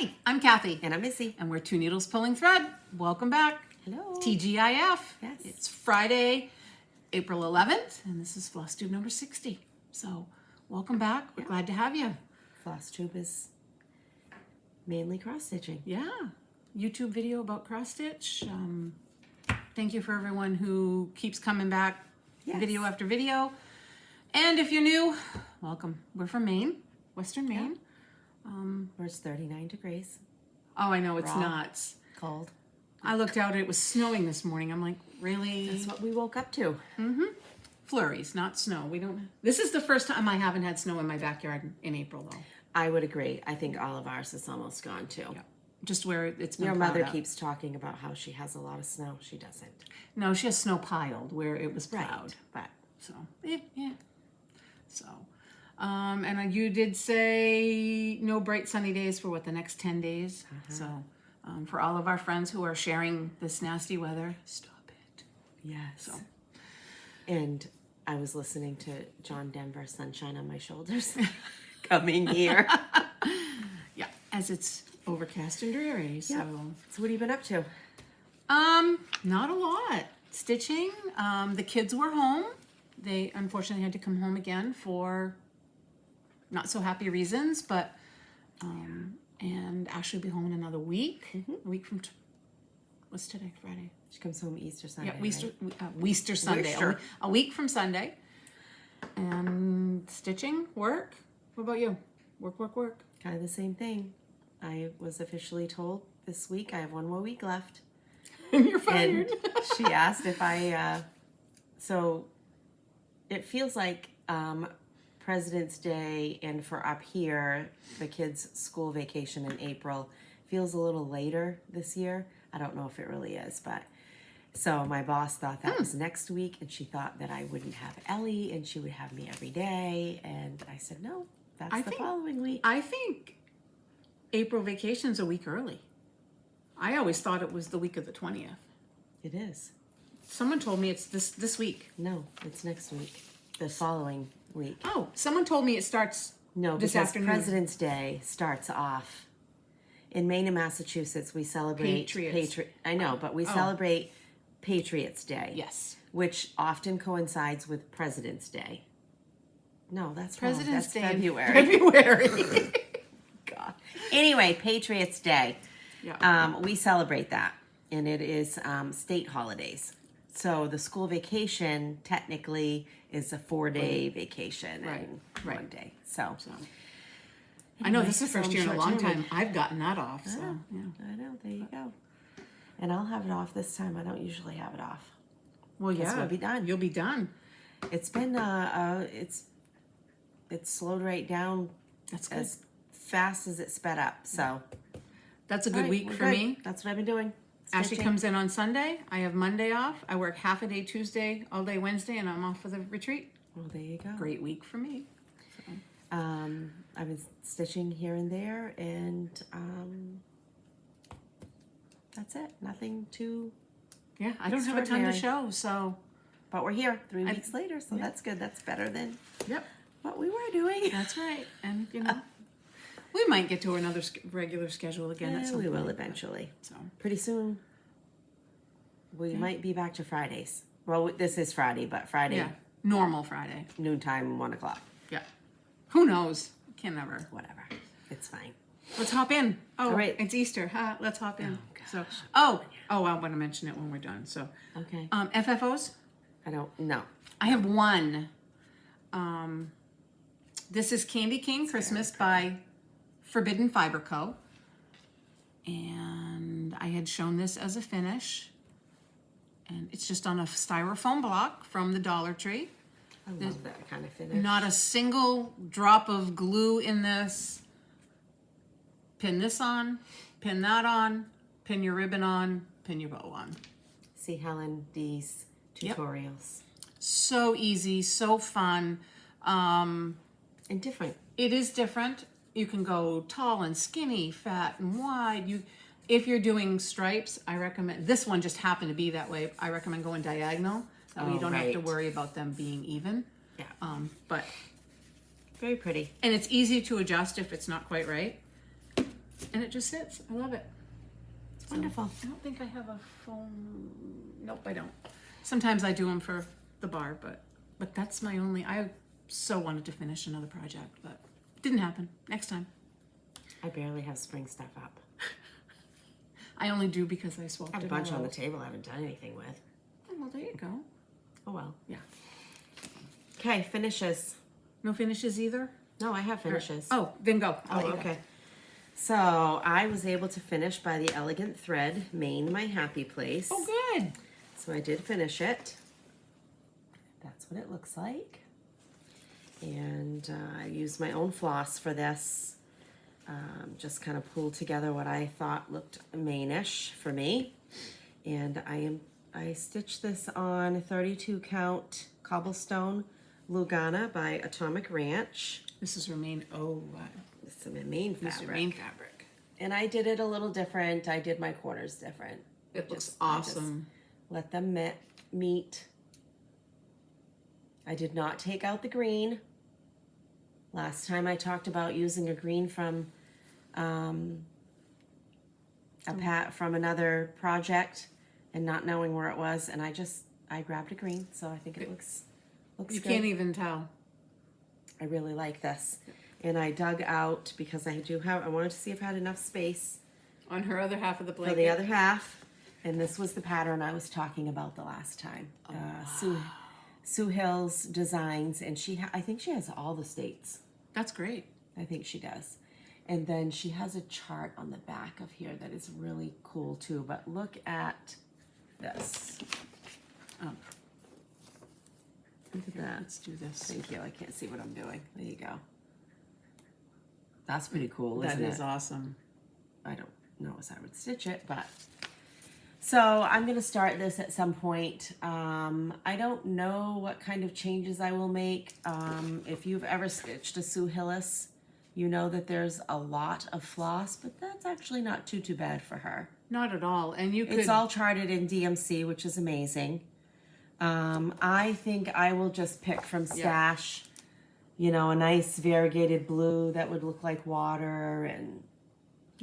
Hi, I'm Kathy. And I'm Missy. And we're Two Needles Pulling Thread. Welcome back. Hello. TGIF. Yes. It's Friday, April 11th, and this is Flosstube number 60. So, welcome back. We're glad to have you. Flosstube is mainly cross-stitching. Yeah. YouTube video about cross-stitch. Thank you for everyone who keeps coming back video after video. And if you're new, welcome. We're from Maine, Western Maine. Where it's 39 degrees. Oh, I know, it's Raw. nuts. Cold. I looked out, it was snowing this morning. I'm like, really? That's what we woke up to. Flurries, not snow. We don't. This is the first time I haven't had snow in my backyard in April, though. I would agree. I think all of ours is almost gone too. Yeah. Just where it's been Your plowed mother up. keeps talking about how she has a lot of snow. She doesn't. No, she has snow piled where it was plowed. But So, yeah. So, and you did say no bright sunny days for what, the next 10 days? So, for all of our friends who are sharing this nasty weather, stop it. yes. So, And I was listening to John Denver, Sunshine on My Shoulders, coming here. yeah, as it's overcast and dreary. So, So what have you been up to? not a lot. Stitching. The kids were home. They unfortunately had to come home again for not so happy reasons, but and Ashley will be home in another week. A week from what's today? Friday. She comes home Easter Sunday. Yeah, Easter Sunday. Easter. A week from Sunday. And stitching, work. What about you? Work. Kind of the same thing. I was officially told this week I have one more week left. You're fired. And she asked if I, so it feels like President's Day and for up here, the kids' school vacation in April feels a little later this year. I don't know if it really is, but so my boss thought that was next week, and she thought that I wouldn't have Ellie and she would have me every day. And I said, no, that's the following week. I think April vacation's a week early. I always thought it was the week of the 20th. It is. Someone told me it's this week. No, it's next week. The following week. Oh, someone told me it starts No, this because afternoon. President's Day starts off in Maine and Massachusetts. We celebrate Patriots. I know, but we celebrate Patriots Day. Yes. Which often coincides with President's Day. No, that's President's Day in February. February. God. Anyway, Patriots Day. Yeah. We celebrate that, and it is state holidays. So the school vacation technically is a 4-day vacation and one day. So I know this is the so first I'm year in a long short-handed. time I've gotten that off. So yeah. I know. There you go. And I'll have it off this time. I don't usually have it off. Well, yeah, we'll be done. You'll be done. It's been it's slowed right down. That's good. As fast as it sped up. So That's a good week for good. me. That's what I've been doing. Ashley Stitching. comes in on Sunday. I have Monday off. I work half a day Tuesday, all day Wednesday, and I'm off for the retreat. Well, there you go. Great week for me. So. I've been stitching here and there, and that's it. Nothing too. Yeah, I don't have a ton to Extraordinary. show, so. But we're here 3 weeks later, so that's good. That's better than Yep. what we were doing. That's right. And, we might get to another regular schedule again at some we point. will eventually. So. Pretty soon, we might be back to Fridays. Well, this is Friday, but Friday, Yeah. Normal Friday. noontime, 1 o'clock. Yeah. Who knows? Can never. Whatever. It's fine. Let's hop in. Oh, All right. It's Easter. Let's hop in. gosh. So, I want to mention it when we're done. So, Okay. FFOs. I don't know. I have one. This is Candy Cane Christmas by Forbidden Fiber Co. And I had shown this as a finish. And it's just on a styrofoam block from the Dollar Tree. I love that kind of finish. Not a single drop of glue in this. Pin this on, pin that on, pin your ribbon on, pin your bow on. See Helen D's tutorials. So easy, so fun. And different. It is different. You can go tall and skinny, fat and wide. If you're doing stripes, I recommend, this one just happened to be that way. I recommend going diagonal. That way you don't have to worry about them being even. Yeah. But Very pretty. and it's easy to adjust if it's not quite right. and it just sits. I love it. It's wonderful. I don't think I have a foam. Nope, I don't. Sometimes I do them for the bar, but that's my only. I so wanted to finish another project, but didn't happen. Next time. I barely have spring stuff up. I only do because I swapped I have it a bunch all on the out. table I haven't done anything with. Oh, well, there you go. Oh well. Yeah. Okay, finishes. No finishes either? No, I have finishes. Oh, then go. I'll let Oh, you go. okay. So I was able to finish by the Elegant Thread, Maine, my happy place. Oh, good. So I did finish it. That's what it looks like. And I used my own floss for this. Just kind of pulled together what I thought looked Maine-ish for me. And I stitched this on 32 count cobblestone Lugana by Atomic Ranch. This is Remain. Oh, This is my Maine this is fabric. Remain fabric. And I did it a little different. I did my corners different. It looks I just awesome. let them meet. I did not take out the green. Last time I talked about using a green from from another project and not knowing where it was, and I grabbed a green, so I think it looks You good. can't even tell. I really like this. And I dug out because I wanted to see if I had enough space On her other half of the blanket. for the other half. And this was the pattern I was talking about the last time. Sue Hill's Designs, and I think she has all the states. That's great. I think she does. And then she has a chart on the back of here that is really cool too. But look at this. Oh, Look at that. let's do this. Thank you. I can't see what I'm doing. There you go. That's pretty cool, That isn't is it? awesome. I don't know as I would stitch it, but so I'm going to start this at some point. I don't know what kind of changes I will make. If you've ever stitched a Sue Hillis, you know that there's a lot of floss, but that's actually not too bad for her. Not at all. And you could. It's all charted in DMC, which is amazing. I think I will just pick from Stash, a nice variegated blue that would look like water, and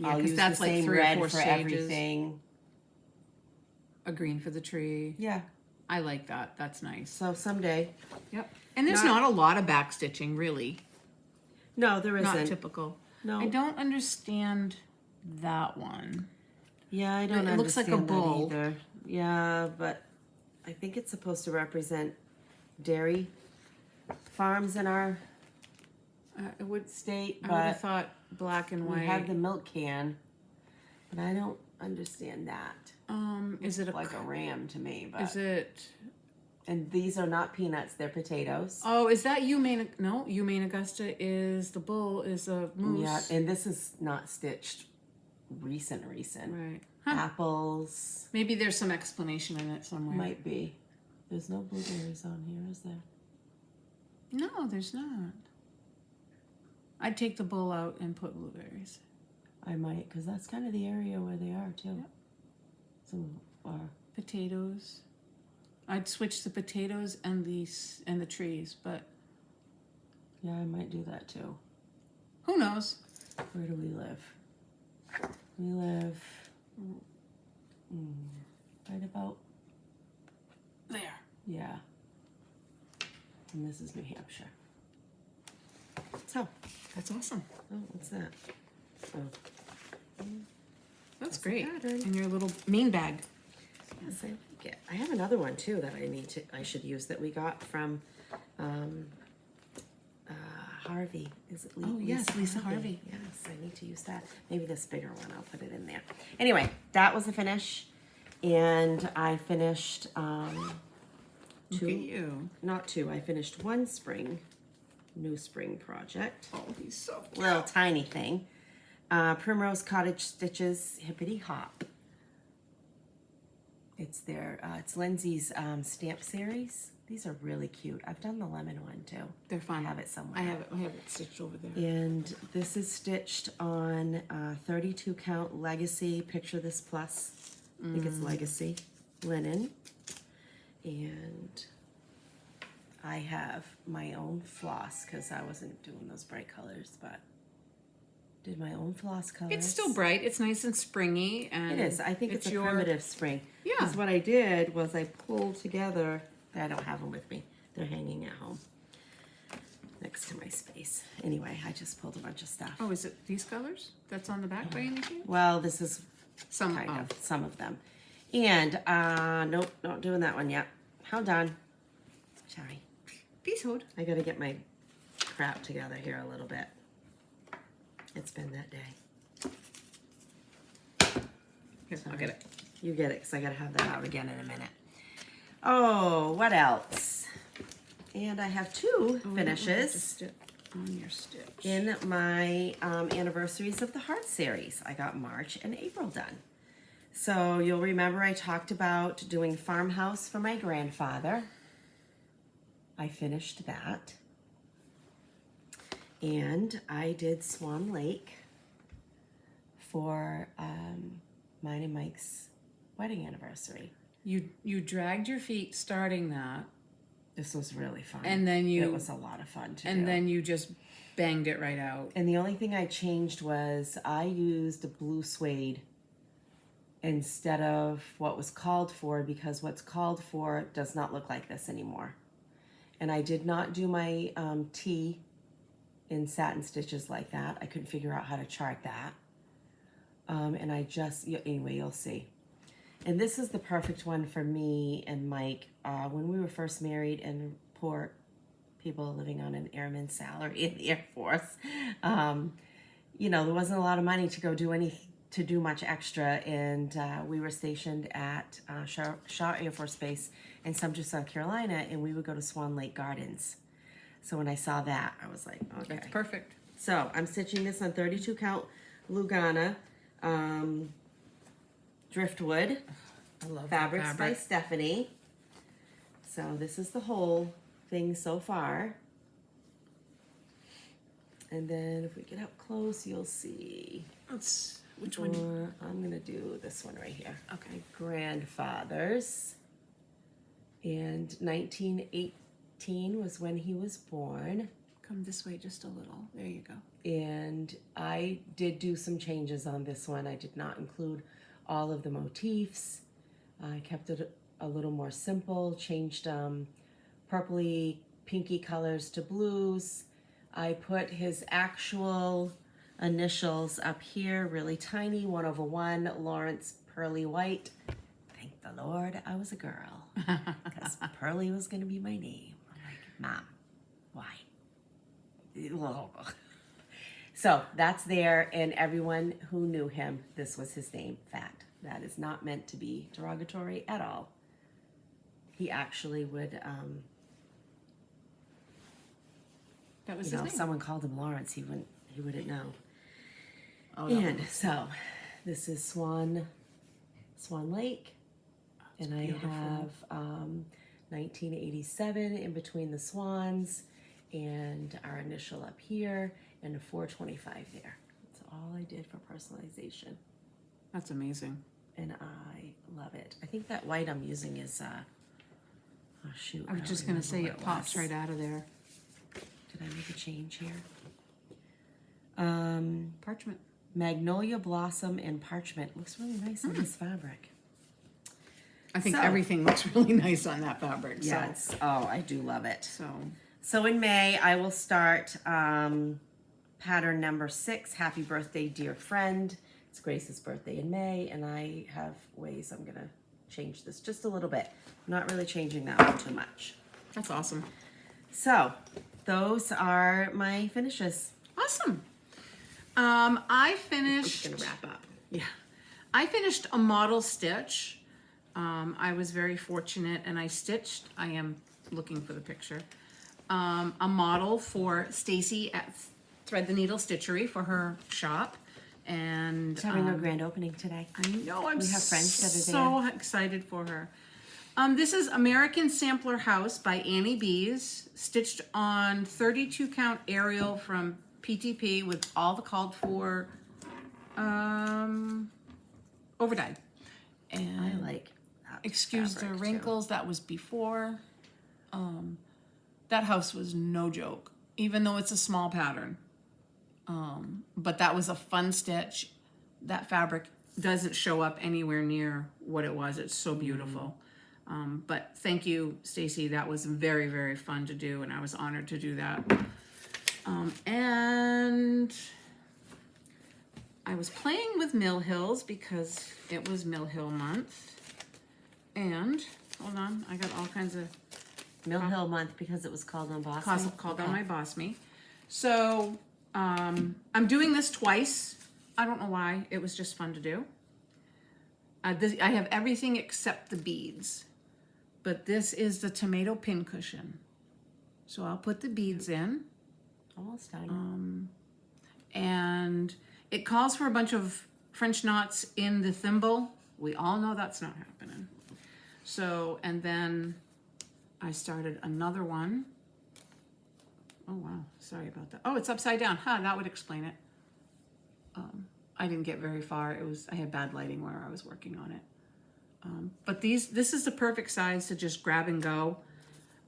I'll 'cause use that's the like same 3 or red 4 for stages. everything. A green for the tree. Yeah, I like that. That's nice. so someday. Yep. And there's Not- not a lot of back stitching, really. No, there Not isn't. typical. No. I don't understand that one. Yeah, I don't It looks like a understand that bull. either. Yeah, but I think it's supposed to represent dairy farms in our It would. state, I would have but thought black and we white. have the milk can, but I don't understand that. Is it a? Like a ram to me, but Is it? and these are not peanuts; they're potatoes. Oh, is that Maine? No, Maine Augusta is the bull. Is a moose. Yeah, and this is not stitched recent. Right. Huh. Apples Maybe there's some explanation in it somewhere. might be. There's no blueberries on here, is there? No, there's not. I'd take the bull out and put blueberries. I might, because that's kind of the area where they are too. Yep. Some are. Potatoes. I'd switch the potatoes and the trees, but Yeah, I might do that too. who knows? Where do we live? We live right about There. yeah. And this is New Hampshire. So, That's awesome. oh, what's that? Oh, That's a great. pattern. And your little Maine bag. yes, I have another one too that I should use that we got from Harvey. Is it Oh, yes, Lisa Harvey. Yes, I need to use that. Maybe this bigger one, I'll put it in there. Anyway, that was a finish. And I finished Look at you. not two, I finished one new spring project. Oh, he's so cute. Little tiny thing. Primrose Cottage Stitches Hippity Hop. It's it's Lindsay's stamp series. These are really cute. I've done the lemon one too. They're fun. I have it somewhere. I have it stitched over there. And this is stitched on 32 count Legacy. Picture This Plus. I think it's Legacy linen. And I have my own floss because I wasn't doing those bright colors, but Did my own floss colors. It's still bright. It's nice and springy. And It is. I think it's a your primitive spring. Yeah. Because what I did was I pulled together. I don't have them with me. They're hanging at home next to my space. Anyway, I just pulled a bunch of stuff. Oh, is it these colors that's on the back by any chance? Well, this is Some kind of some of them. And nope, not doing that one yet. Hold on. Sorry. Peace hold. I gotta get my crap together here a little bit. It's been that day. Here, I'll get it. You get it, because I gotta have that out again in a minute. Oh, what else? And I have two finishes On your stitch. in my Anniversaries of the Heart series. I got March and April done. So you'll remember I talked about doing Farmhouse for my grandfather. I finished that. And I did Swan Lake for mine and Mike's wedding anniversary. You dragged your feet starting that, This was really fun. and then you It was a lot of fun to do. and then you just banged it right out. And the only thing I changed was I used a blue suede instead of what was called for, because what's called for does not look like this anymore. And I did not do my T in satin stitches like that. I couldn't figure out how to chart that. And I just, anyway, you'll see. And this is the perfect one for me and Mike. When we were first married and poor people living on an airman salary in the Air Force, you know, there wasn't a lot of money to go do much extra. And we were stationed at Shaw Air Force Base in Sumter, South Carolina, and we would go to Swan Lake Gardens. So when I saw that, I was like, okay. That's perfect. So I'm stitching this on 32 count Lugana driftwood I love fabrics that by fabric. Stephanie. So this is the whole thing so far. And then if we get up close, you'll see. Which one? Or I'm gonna do this one right here. Okay. Grandfather's. And 1918 was when he was born. Come this way just a little. There you go. And I did do some changes on this one. I did not include all of the motifs. I kept it a little more simple, changed purpley, pinky colors to blues. I put his actual initials up here, really tiny, 1/1, Lawrence Pearly White. Thank the Lord I was a girl, because Pearly was going to be my name. I'm like, Mom, why? So that's there, and everyone who knew him, this was his name. Fact. That is not meant to be derogatory at all. He actually would, That was you his know, name. if someone called him Lawrence, he wouldn't know. Oh, no. And so this is Swan Lake, and I beautiful. have 1987 in between the swans, and our initial up here, and a 425 there. That's all I did for personalization, That's amazing. and I love it. I think that white I'm using is oh shoot! I was don't just gonna remember say what it pops was. right out of there. Did I make a change here? Parchment. Magnolia Blossom and Parchment looks really nice on this fabric. I think So- everything looks really nice on that fabric. Yes. Oh, I do love it. So in May, I will start pattern number 6, Happy Birthday, Dear Friend. It's Grace's birthday in May, and I have ways I'm going to change this just a little bit. I'm not really changing that one too much. that's awesome. So those are my finishes. Awesome. I It's finished. going to wrap up. Yeah, I finished a model stitch. I was very fortunate, and I stitched. I am looking for the picture. A model for Stacy at Thread the Needle Stitchery for her shop, and It's having a grand opening today. I know I'm We have friends that are so excited for her. This is American Sampler House by Annie Bees, stitched on 32 count Ariel from PTP with all the called for overdyed. And I like that excuse the fabric, too. wrinkles, that was before. That house was no joke, even though it's a small pattern. But that was a fun stitch. That fabric doesn't show up anywhere near what it was. It's so beautiful. But thank you, Stacy. That was very, very fun to do, and I was honored to do that. And I was playing with Mill Hills because it was Mill Hill month. And, hold on, I got all kinds of Mill Hill month because it was called on BOSME. called on my BOSME. So, I'm doing this twice. I don't know why. It was just fun to do. I have everything except the beads. But this is the tomato pincushion. So I'll put the beads in. Almost done. And it calls for a bunch of French knots in the thimble. We all know that's not happening. So, and then I started another one. Oh, wow. Sorry about that. Oh, it's upside down. That would explain it. I didn't get very far. I had bad lighting where I was working on it. But this is the perfect size to just grab and go.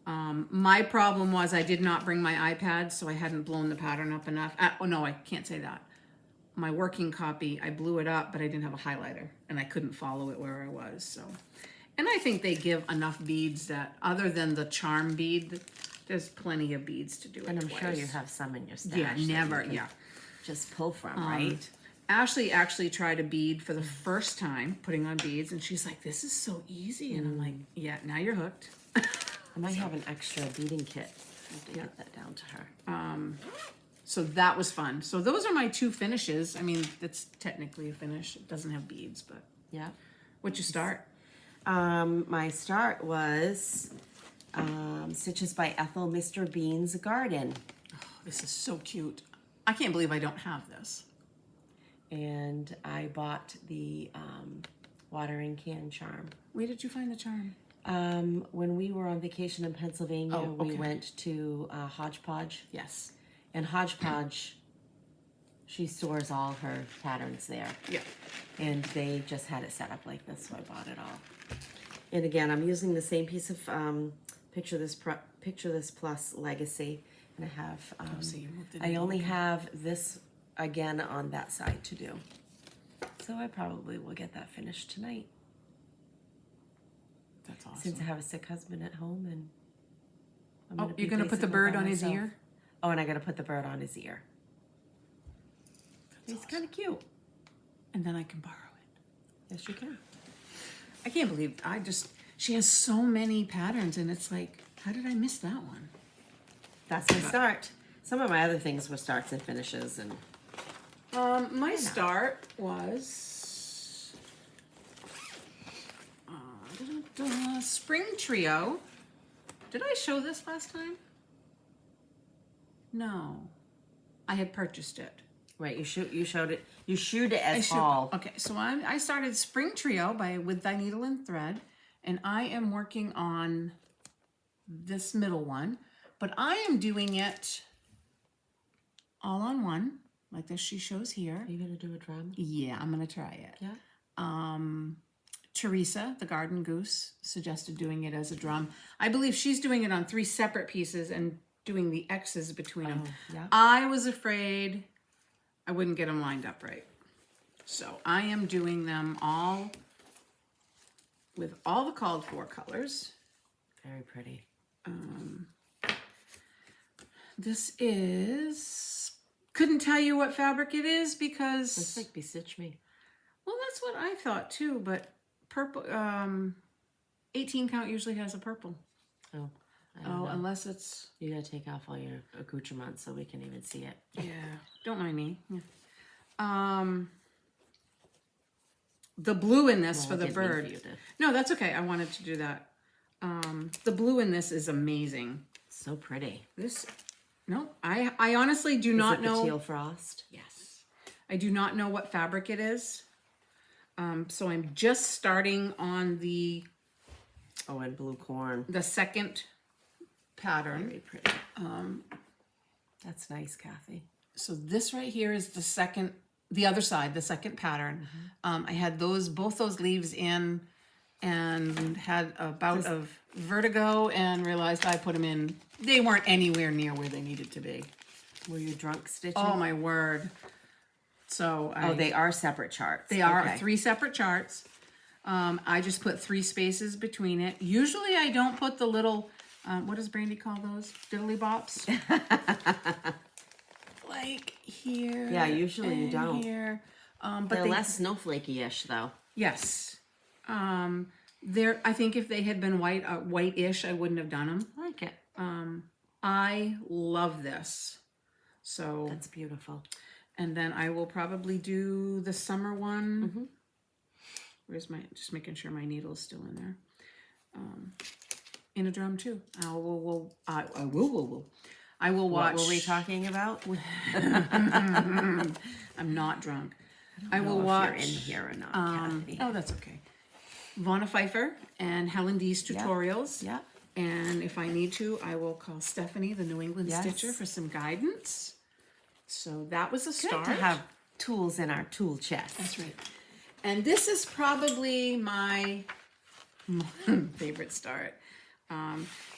My problem was I did not bring my iPad, so I hadn't blown the pattern up enough. Oh no, I can't say that. My working copy, I blew it up, but I didn't have a highlighter, and I couldn't follow it where I was. So, and I think they give enough beads that, other than the charm bead, there's plenty of beads to do it. And I'm twice. sure you have some in your stash. Yeah, never. Yeah. Just pull from, right? Ashley actually tried a bead for the first time, putting on beads, and she's like, "This is so easy," and I'm like, "Yeah, now you're hooked." I might have an extra beading kit. I have to get that down to her. So that was fun. So those are my two finishes. I mean, it's technically a finish. It doesn't have beads, but Yeah. what'd you start? My start was Stitches by Ethel, Mr. Bean's Garden. Oh, this is so cute. I can't believe I don't have this. And I bought the watering can charm. Where did you find the charm? When we were on vacation in Pennsylvania, Oh, okay. we went to Hodgepodge. Yes. And Hodgepodge, she stores all her patterns there. Yeah. And they just had it set up like this, so I bought it all. And again, I'm using the same piece of Picture This Plus Legacy, and I have. So you moved it I into only have this again on that side to do, so I probably will get that finished tonight. That's awesome. Since I have a sick husband at home, and You're gonna put the bird on his ear? Oh, and I gotta put the bird on his ear. It's kind of cute. And then I can borrow it. Yes, you can. I can't believe she has so many patterns, and it's like, how did I miss that one? That's my start. Some of my other things were starts and finishes, and My start was Spring Trio. Did I show this last time? No, I had purchased it. right. You showed it. You showed it as fall. Okay, so I started Spring Trio with Thy Needle and Thread, and I am working on this middle one, but I am doing it all on one, like this she shows here. Are you gonna do a drum? Yeah, I'm gonna try it. Yeah. Teresa, the garden goose, suggested doing it as a drum. I believe she's doing it on 3 separate pieces and doing the X's between them. yeah. I was afraid I wouldn't get them lined up right. So I am doing them all with all the called for colors. Very pretty. This is, couldn't tell you what fabric it is because, It's like Bestitch Me. well, that's what I thought too, but purple, 18 count usually has a purple. Oh. I don't know. Unless it's, You gotta take off all your accoutrements so we can even see it. yeah, don't mind me. Yeah. The blue in this for the Give me bird. for you to- No, that's okay. I wanted to do that. The blue in this is amazing. So pretty. No, I honestly do not Is it the know. teal frost? Yes. I do not know what fabric it is. So I'm just starting on the Oh, and blue corn. second pattern. Very pretty. That's nice, Kathy. So this right here is the other side, the second pattern. I had both those leaves in and had a bout of vertigo and realized I put them in. They weren't anywhere near where they needed to be. Were you drunk stitching? Oh my word. So they are separate charts. They are Okay. 3 separate charts. I just put 3 spaces between it. Usually I don't put the little, what does Brandy call those? Diddly bops? Like here. Yeah, usually you don't. Here. But They're less snowflakey-ish, though. Yes. I think if they had been white-ish, I wouldn't have done them. I like it. I love this. So That's beautiful. And then I will probably do the summer one. Where's just making sure my needle is still in there. In a drum too. I will watch. What were we talking about? I'm not drunk. I will if watch. You're in here or not, Kathy. Oh, that's okay. Vonna Pfeiffer and Helen D's tutorials. Yeah. And if I need to, I will call Stephanie, the New England Yes. Stitcher, for some guidance. So that was a start. Good to have tools in our tool chest. That's right. And this is probably my favorite start.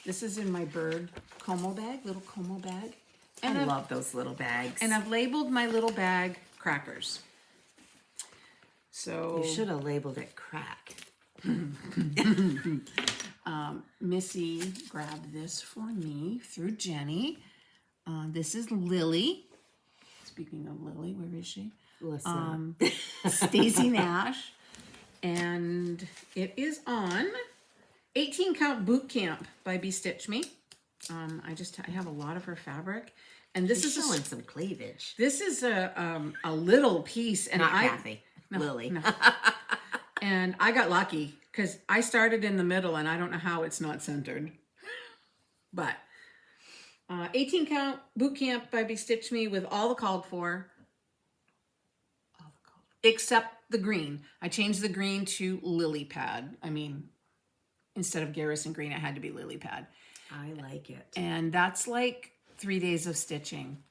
This is in my bird como bag, little como bag. And I love those little bags. And I've labeled my little bag crackers. So you should have labeled it crack. Missy grabbed this for me through Jenny. This is Lily. Speaking of Lily, where is she? Listen. Stacy Nash. And it is on 18 Count Boot Camp by Stitch Me. I have a lot of her fabric. And this is showing some cleavage. This is a little piece. And Not Kathy. Lily. No. And I got lucky because I started in the middle and I don't know how it's not centered. But 18 Count Boot Camp by Stitch Me with all the called for. Except the green. I changed the green to lily pad. I mean, instead of Garrison green, it had to be lily pad. I like it. And that's like 3 days of stitching.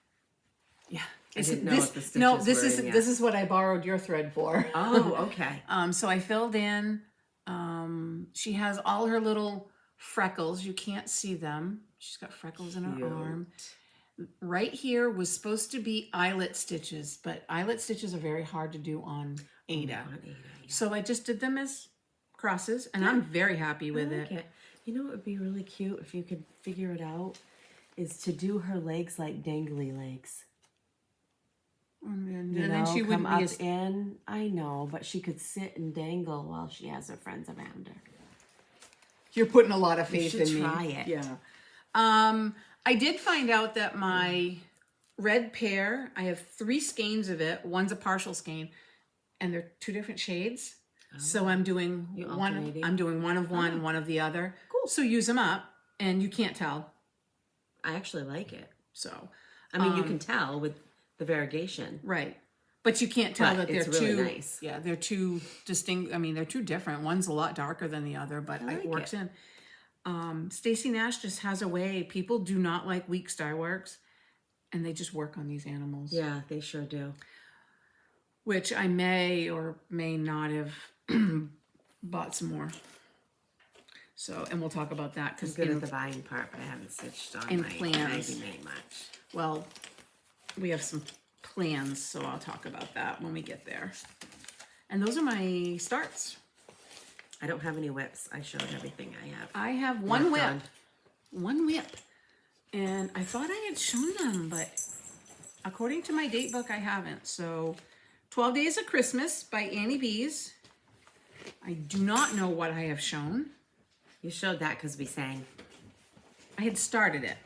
Yeah. I didn't know what the stitches this is what I borrowed your thread for. Oh, okay. So I filled in. She has all her little freckles. You can't see them. She's got freckles in her arm. Right here was supposed to be eyelet stitches, but eyelet stitches are very hard to do on Ada. So I just did them as crosses, and I'm very happy with it. You know what would be really cute if you could figure it out? Is to do her legs like dangly legs. And then she would come up in. I know, but she could sit and dangle while she has her friends around her. You're putting a lot of faith You in should me. try it. Yeah. I did find out that my red pear, I have 3 skeins of it. One's a partial skein, and they're 2 different shades. So I'm doing one. I'm doing one of one, one of the other. Cool. So use them up, and you can't tell. I actually like it. So, I mean, you can tell with the variegation, right? But you can't tell that they're really too nice. Yeah, they're too distinct. I mean, they're too different. One's a lot darker than the other, but it works in. Stacy Nash just has a way. People do not like weak star works, and they just work on these animals. Yeah, they sure do. Which I may or may not have bought some more. So, and we'll talk about that I'm good at the buying part, but I haven't stitched on my plans. Maggie May much. Well, we have some plans, so I'll talk about that when we get there. And those are my starts. I don't have any whips. I showed everything I have. I have one whip. One whip. And I thought I had shown them, but according to my date book, I haven't. So 12 Days of Christmas by Annie Bees. I do not know what I have shown. You showed that because we sang. I had started it.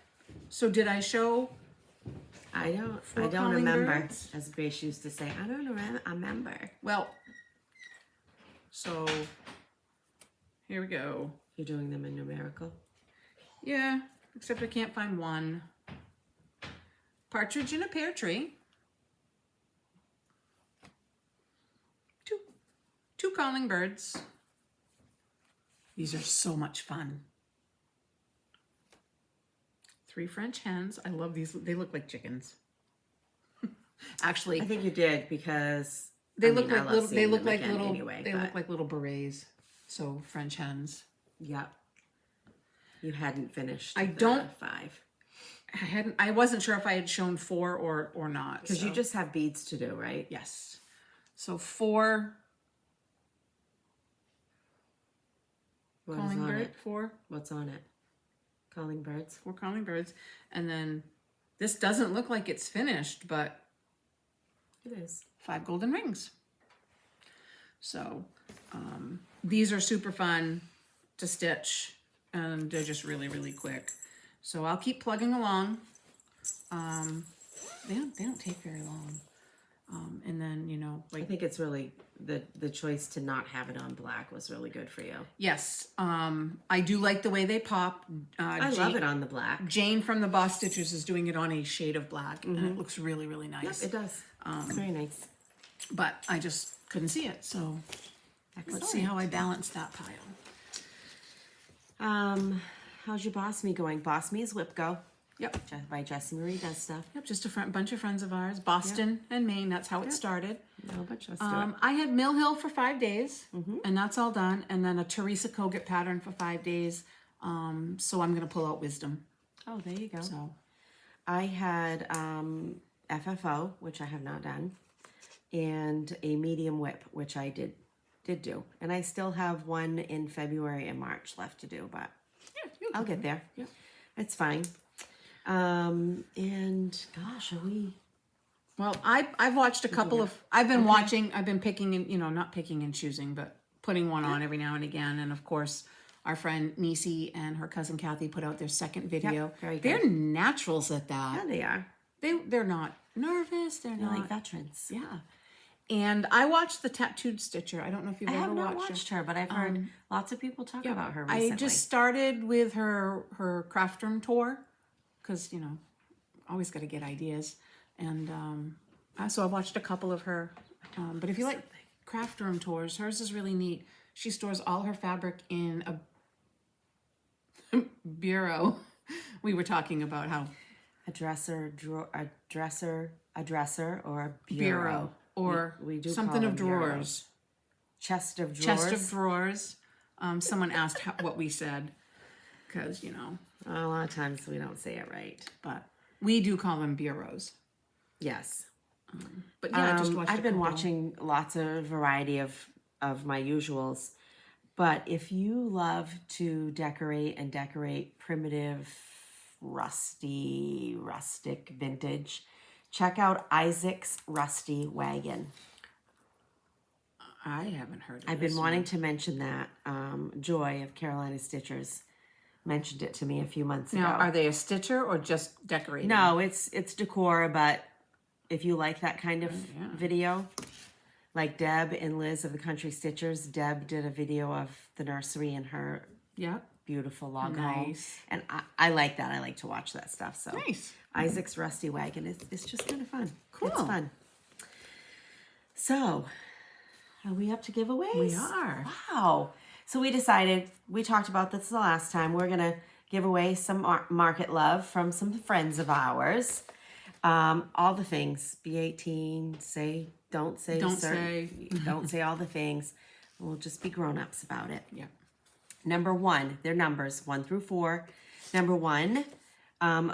So did I show? I don't remember. As Grace used to say, I don't remember. Well, so here we go. You're doing them in numerical? Yeah, except I can't find one. Partridge in a pear tree. Two calling birds. These are so much fun. 3 French hens. I love these. They look like chickens. Actually, I think you did because they look like little. They look like little. Look like little berets. So French hens. Yep. You hadn't finished. I don't. 5. I wasn't sure if I had shown 4 or not. Because so. you just have beads to do, right? Yes. So 4 What is calling on bird, it? 4 What's on it? Calling birds. 4 calling birds, and then this doesn't look like it's finished, but It is. 5 golden rings. So these are super fun to stitch, and they're just really, really quick. So I'll keep plugging along. They don't take very long. And then, you know, I like, think it's really the choice to not have it on black was really good for you. yes, I do like the way they pop. I love it on the black. Jane from the Boss Stitchers is doing it on a shade of black, and it looks really, really Yep, nice. it does. It's very nice. But I just couldn't see it, so let's see how I balance that pile. How's your Boss Me going? Boss Me is Whip Go. Yep. By Jessie Marie does stuff. Yep, just a bunch of friends of ours, Boston and Maine. That's how it started. No, but just do it. I had Mill Hill for 5 days, and that's all done. And then a Teresa Kogut pattern for 5 days. So I'm going to pull out Wisdom. Oh, there you go. So I had FFO, which I have not done, and a medium whip, which I did do. And I still have one in February and March left to do, but I'll get there. Yeah. It's fine. And gosh, are we? Well, I've watched a couple of. I've been watching. I've been picking and not picking and choosing, but putting one on every now and again. And of course, our friend Nisi and her cousin Kathy put out their second video. very good. They're naturals at that. Yeah, they are. They're not nervous. They're They're not like veterans. Yeah. And I watched the Tattooed Stitcher. I don't know if you've I ever have not watched watched her, but I've heard lots of people talk about her recently. I just started with her craft room tour because always got to get ideas, and so I watched a couple of her. But if you like craft room tours, hers is really neat. She stores all her fabric in a bureau. We were talking about how a dresser, or a bureau. Or we do something call of them bureaus. drawers. Chest of drawers. Chest of drawers. Someone asked what we said, because A lot of times we don't say it right. but we do call them bureaus. Yes. But yeah, I just watched. I've been watching lots of variety of my usuals, but if you love to decorate primitive, rustic vintage, check out Isaac's Rusty Wagon. I haven't heard of I've this been wanting to mention that. Joy of Carolina Stitchers mentioned it to me a few months ago. Now, are they a stitcher or just decorating? No, it's decor, but if you like that kind of video, like Deb and Liz of the Country Stitchers, Deb did a video of the nursery in her beautiful log home. And I like that. I like to watch that stuff. So Nice. Isaac's Rusty Wagon is just kind of fun. Cool. It's fun. So, are we up to giveaways? We are. Wow. So we decided, we talked about this the last time, we're going to give away some market love from some friends of ours. All the things. Be 18, don't say all the things. We'll just be grown-ups about it. Yeah. Number 1, their numbers 1 through 4. Number 1,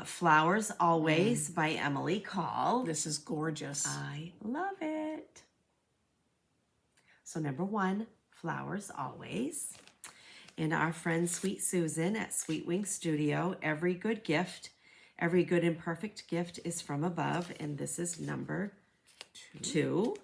Flowers Always by Emily Call. This is gorgeous. I love it. So number 1, Flowers Always. And our friend Sweet Susan at Sweet Wing Studio, every good and perfect gift is from above. And this is number 2.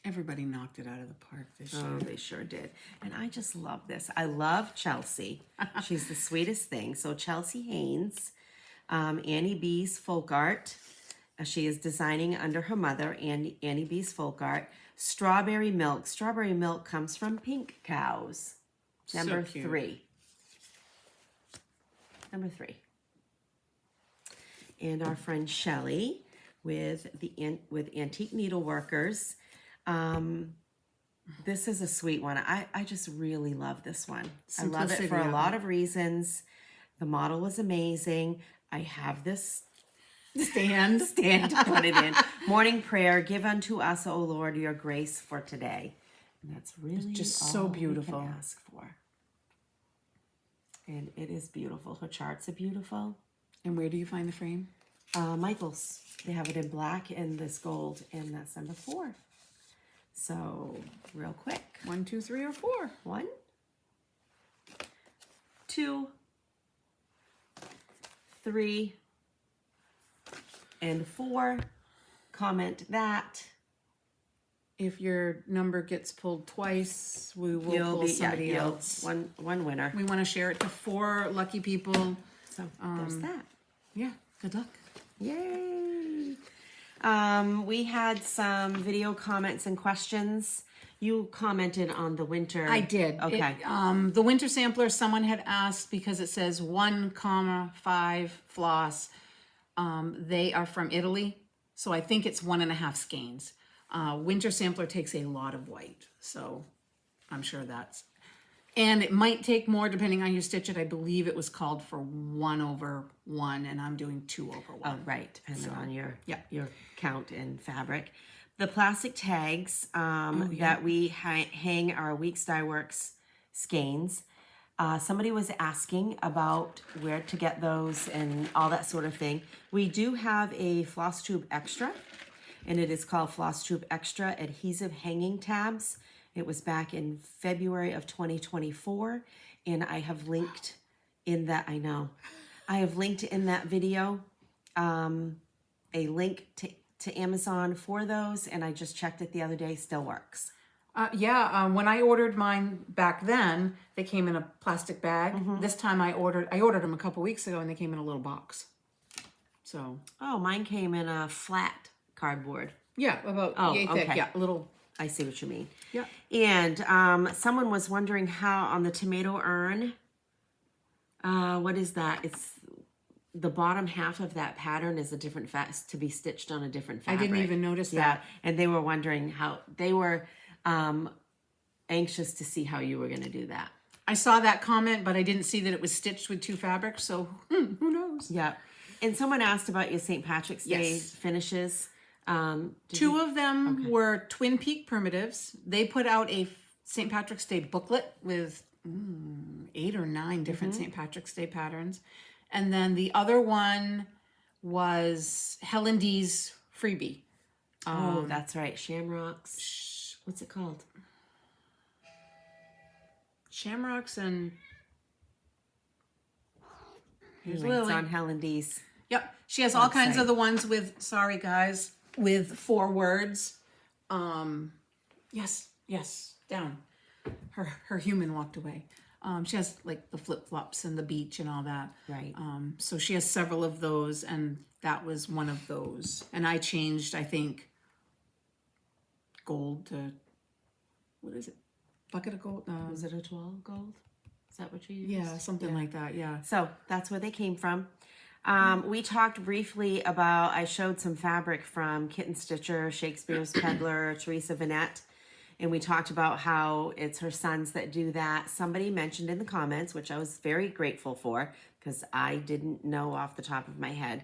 Everybody knocked it out of the park this year. Oh, they sure did. And I just love this. I love Chelsea. She's the sweetest thing. So Chelsea Haynes, Annie B's Folk Art. She is designing under her mother, Annie B's Folk Art. Strawberry Milk. Strawberry Milk comes from Pink Cows. Number 3. Number 3. And our friend Shelley with Antique Needleworkers. This is a sweet one. I just really love this one. I love it for a lot of reasons. The model was amazing. I have this stand to put it in. Morning prayer, give unto us, O Lord, your grace for today. And that's really just all so beautiful. we can ask for. And it is beautiful. Her charts are beautiful. And where do you find the frame? Michael's. They have it in black and this gold, and that's number 4. So, real quick. 1, 2, 3, or 4. 1, 2, 3, and 4. Comment that. If your number gets pulled twice, we will You'll pull be somebody else. One winner. We want to share it to 4 lucky people. So there's that. Yeah, good luck. Yay! We had some video comments and questions. You commented on the winter. I did. Okay. The winter sampler, someone had asked because it says 1,5 floss. They are from Italy, so I think it's 1.5 skeins. Winter sampler takes a lot of white, so I'm sure that's, and it might take more depending on how you stitch it. I believe it was called for 1/1, and I'm doing 2/1. Oh, right, depending on your yeah. your count in fabric. The plastic tags that we hang our Weeks Dye Works skeins. Somebody was asking about where to get those and all that sort of thing. We do have a Flosstube Extra, and it is called Flosstube Extra Adhesive Hanging Tabs. It was back in February of 2024, and I have linked in that, I have linked in that video a link to Amazon for those, and I just checked it the other day, still works. When I ordered mine back then, they came in a plastic bag. This time I ordered them a couple weeks ago, and they came in a little box. So. Oh, mine came in a flat cardboard. Yeah, about yay thick. Okay. Yeah, a little. I see what you mean. Yeah. And someone was wondering how on the tomato urn, what is that? It's the bottom half of that pattern is a different to be stitched on a different fabric. I didn't even notice that. Yeah, and they were wondering how, they were anxious to see how you were going to do that. I saw that comment, but I didn't see that it was stitched with 2 fabrics, so who knows? Yeah. And someone asked about your St. Patrick's Day finishes. 2 of them were Twin Peak Primitives. They put out a St. Patrick's Day booklet with 8 or 9 different St. Patrick's Day patterns. And then the other one was Helen D's freebie. Oh, that's right. Shamrocks. What's it called? Shamrocks and... Here's Anyway, it's Lily. on Helen D's. Yep. She has all kinds of the ones with, sorry guys, with 4 words. Yes, down. Her human walked away. She has like the flip-flops and the beach and all that. Right. So she has several of those, and that was one of those. And I changed, I think, gold to, what is it? Bucket of gold? Was it a 12 gold? Is that what you used? Yeah, something like that, yeah. So that's where they came from. We talked briefly about, I showed some fabric from Kitten Stitcher, Shakespeare's Peddler, Teresa Vanette, and we talked about how it's her sons that do that. Somebody mentioned in the comments, which I was very grateful for, because I didn't know off the top of my head.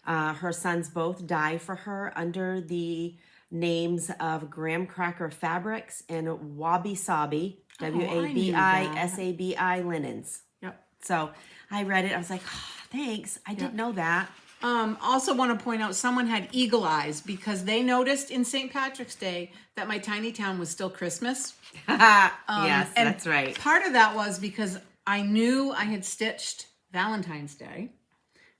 Her sons both dye for her under the names of Graham Cracker Fabrics and Wabi Sabi, Wabisabi linens. Yep. So I read it. I was like, oh, thanks. I didn't know that. Also want to point out, someone had eagle eyes because they noticed in St. Patrick's Day that my tiny town was still Christmas. Yes, and that's right. Part of that was because I knew I had stitched Valentine's Day,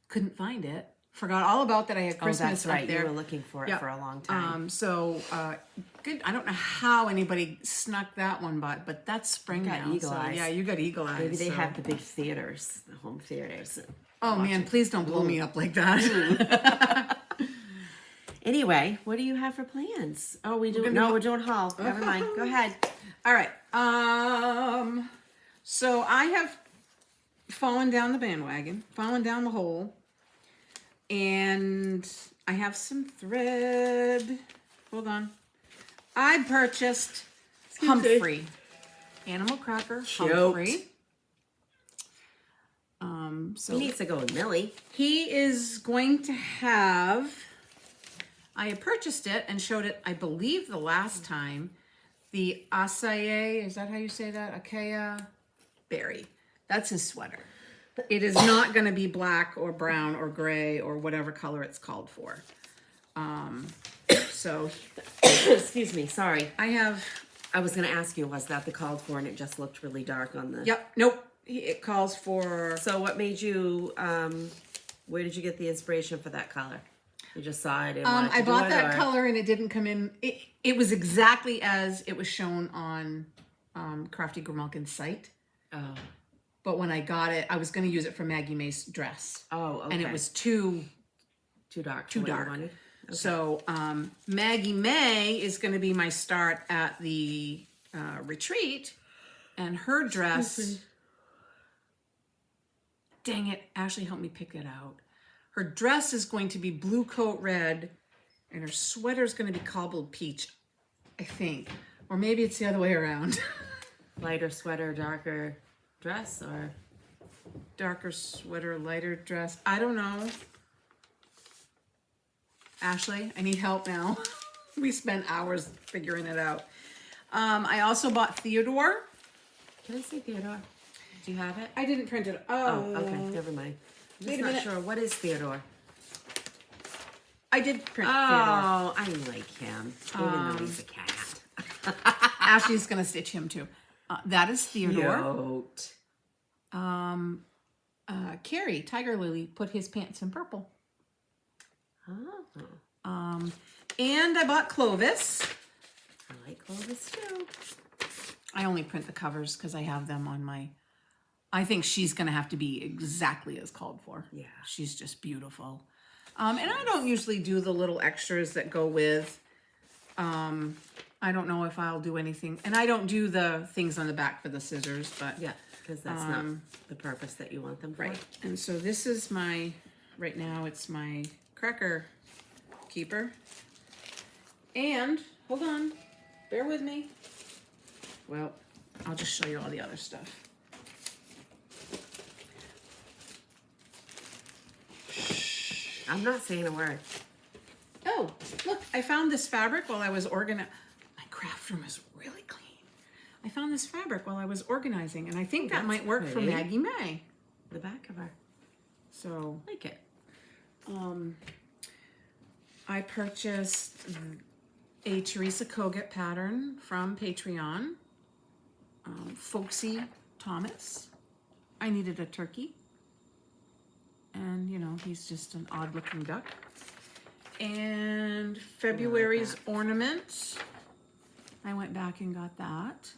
couldn't find it, forgot all about that I had Christmas that's right. up there. You were looking for it for a long time. Good. I don't know how anybody snuck that one by, but that's spring got now. eagle eyes. Yeah, you got eagle eyes. Maybe they have the big theaters, the home theaters. Oh man, please don't blow me up like that. Anyway, what do you have for plans? Oh, we're doing haul. Never mind. Go ahead. All right. So I have fallen down the bandwagon, fallen down the hole, and I have some thread. Hold on. I purchased Humphrey. Animal Cracker Humphrey. So He needs to go with Millie. he is going to have, I had purchased it and showed it, I believe the last time, the acai, is that how you say that? Acai berry. That's his sweater. It is not going to be black or brown or gray or whatever color it's called for. So Excuse me, sorry. I was going to ask you, was that the called for, and it just looked really dark on the... Yep, nope. It calls for... So what made you, where did you get the inspiration for that color? You just saw it and wanted to I do bought it, that or- color and it didn't come in. It was exactly as it was shown on Crafty Grimalkin's site. Oh. But when I got it, I was going to use it for Maggie May's dress. Oh, okay. And it was too dark. too for what you dark. wanted? Okay. So Maggie May is going to be my start at the retreat, and her dress. Dang it! Ashley, help me pick it out. Her dress is going to be blue coat red, and her sweater is going to be cobbled peach, I think, or maybe it's the other way around. Lighter sweater, darker dress, or Darker sweater, lighter dress. I don't know. Ashley, I need help now. We spent hours figuring it out. I also bought Theodore. can I see Theodore? Do you have it? I didn't print it. Oh, okay, never mind. I'm wait just a not minute. sure. What is Theodore? I did print Theodore. Oh, I like him, even though he's a cat. Ashley's gonna stitch him too. That is Theodore. Cute. Carrie, Tiger Lily, put his pants in purple. Oh, And I bought Clovis. I like Clovis too. I only print the covers because I have them on my... I think she's going to have to be exactly as called for. Yeah. She's just beautiful. And I don't usually do the little extras that go with. I don't know if I'll do anything. And I don't do the things on the back for the scissors, but... Yeah, because that's not the purpose that you want them for. Right. And so this is my... Right now it's my cracker keeper. And, hold on, bear with me. Well, I'll just show you all the other stuff. I'm not saying a word. Oh, look, I found this fabric while I was organizing. My craft room is really clean. I found this fabric while I was organizing, and I think that that's might work for pretty. Maggie May. The back of her. So, I like it. I purchased a Teresa Kogut pattern from Patreon. Folksy Thomas. I needed a turkey. And, you know, he's just an odd looking duck. And February's ornament. I went back and got that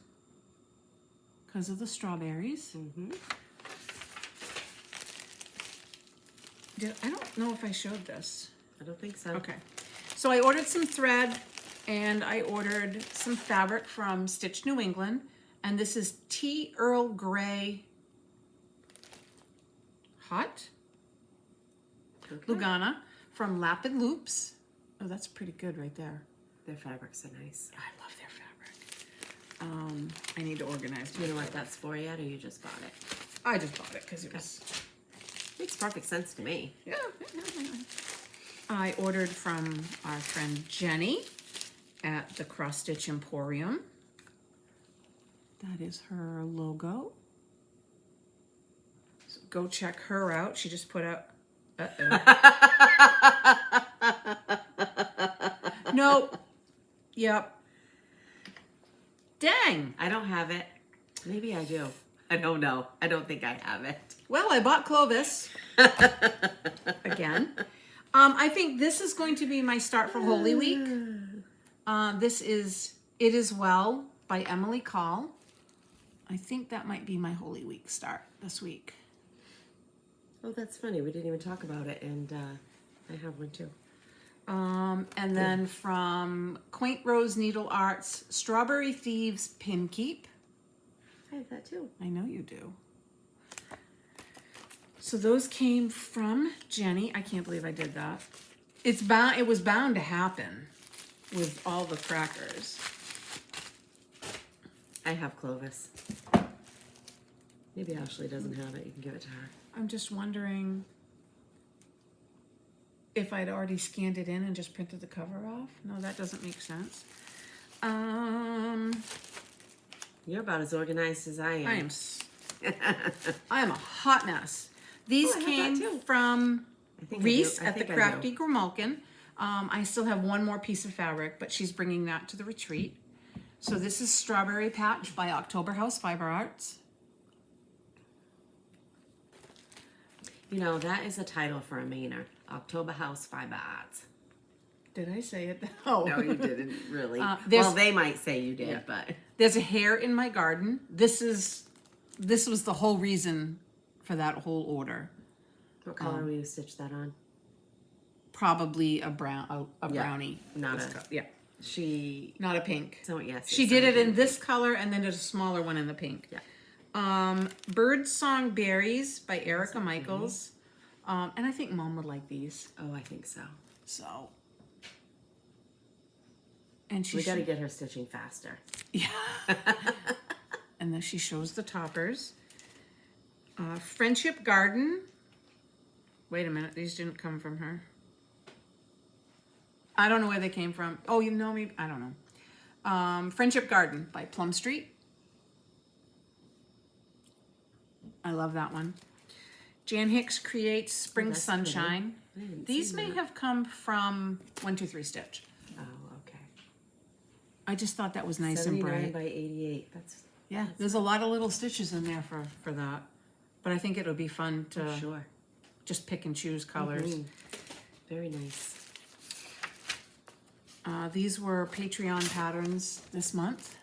because of the strawberries. Mm-hmm. I don't know if I showed this. I don't think so. Okay. So I ordered some thread and I ordered some fabric from Stitch New England. And this is Tea Earl Grey Hot Okay. Lugana from Lapid Loops. Oh, that's pretty good right there. Their fabrics are nice. I love their fabric. I need to organize. Do you know what that's for yet, or you just bought it? I just bought it because it was... Makes perfect sense to me. Yeah. I ordered from our friend Jenny at the Cross Stitch Emporium. That is her logo. So go check her out. She just put out... Nope. Yep. Dang. I don't have it. Maybe I do. I don't know. I don't think I have it. Well, I bought Clovis again. I think this is going to be my start for Holy Week. This is It Is Well by Emily Call. I think that might be my Holy Week start this week. Oh, that's funny. We didn't even talk about it, and I have one too. And then from Quaint Rose Needle Arts, Strawberry Thieves Pin Keep. I have that too. I know you do. So those came from Jenny. I can't believe I did that. It was bound to happen with all the crackers. I have Clovis. Maybe Ashley doesn't have it. You can give it to her. I'm just wondering if I'd already scanned it in and just printed the cover off. No, that doesn't make sense. You're about as organized as I am. I am a hot mess. These Oh, I have that came too. from I think I Reese do. I at the think I Crafty do. Grimalkin. I still have one more piece of fabric, but she's bringing that to the retreat. So this is Strawberry Patch by October House Fiber Arts. You know, that is a title for a Mainer. October House Fiber Arts. Did I say it? Oh. No, you didn't really. there's- Well, they might say you did, but There's a hare in my garden. This was the whole reason for that whole order. what color will you stitch that on? Probably a brown, a Yeah, brownie. not This a- co- yeah, She. not a pink. So yes, She it's did it something. in this color, and then there's a smaller one in the pink. Yeah. Bird Song Berries by Erica Michaels. And I think Mom would like these. Oh, I think so. So. And she We got to get her stitching faster. Yeah. And then she shows the toppers. Friendship Garden. Wait a minute, these didn't come from her. I don't know where they came from. Oh, you know me? I don't know. Friendship Garden by Plum Street. I love that one. Jan Hicks Creates Spring that's Sunshine. pretty. I didn't These see may that. have come from 123 Stitch. Oh, okay. I just thought that was nice and 79 bright. by 88. That's Yeah, there's a lot of little stitches in there for that. But I think it'll be fun to sure. just pick and choose colors. Mhm. Very nice. These were Patreon patterns this month.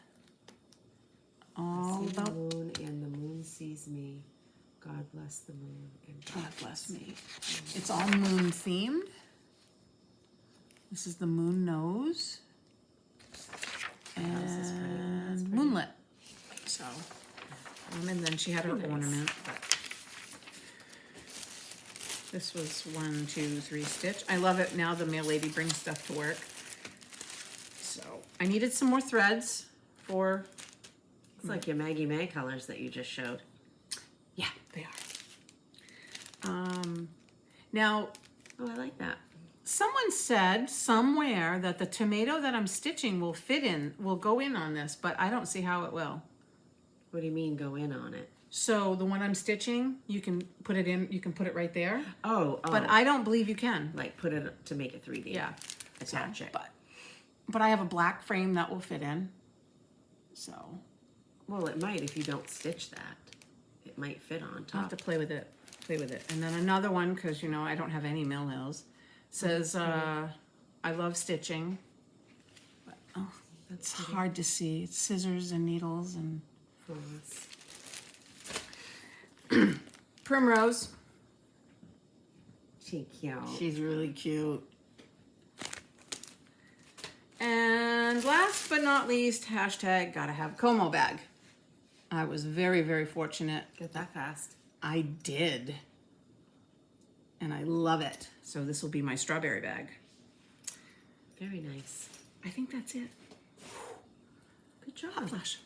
All See the about moon and the moon sees me. God bless the moon. And God bless me. It's all moon themed. This is the moon nose. house is pretty. And That's pretty. moonlit. So, and then she had her Very nice. ornament. But this was 1, 2, 3 stitch. I love it now the mail lady brings stuff to work. So I needed some more threads for, It's like your Maggie May colors that you just showed. yeah, they are. Now, Oh, I like that. someone said somewhere that the tomato that I'm stitching will go in on this, but I don't see how it will. What do you mean go in on it? So the one I'm stitching, you can put it right there, Oh, but I don't believe you can. like put it to make it 3D. Yeah. Attach it. But I have a black frame that will fit in. So Well, it might if you don't stitch that. It might fit on I'll have top. to play with it. And then another one, because I don't have any Mill Hills, says I love stitching. But, oh, it's hard to see. It's scissors and needles and For us. Primrose. She's cute. She's really cute. And last but not least, hashtag gotta have Como bag. I was very, very fortunate. Get that fast. I did. And I love it. So this will be my strawberry bag. Very nice. I think that's it. Good job. Hot flash.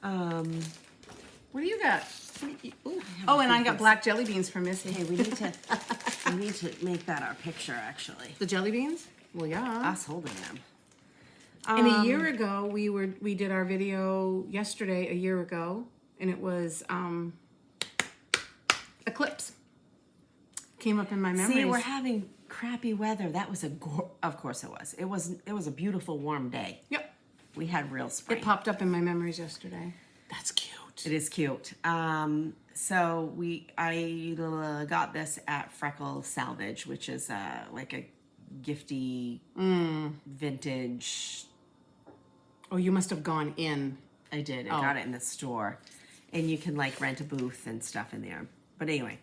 Um, What do you got? Ooh. have Oh, a and few I got things. black jelly beans for Missy. hey, we need to make that our picture actually. The jelly beans? Well, yeah. Us holding them. And a year ago, we did our video yesterday, a year ago, and it was eclipse. Came up in my memories. See, we're having crappy weather. That was of course it was. It was a beautiful warm day. Yep. We had real spring. It popped up in my memories yesterday. That's cute. It is cute. So I got this at Freckle Salvage, which is like a gifty vintage. Oh, you must have gone in. I did. I got it in the store, and you can like rent a booth and stuff in there. But anyway,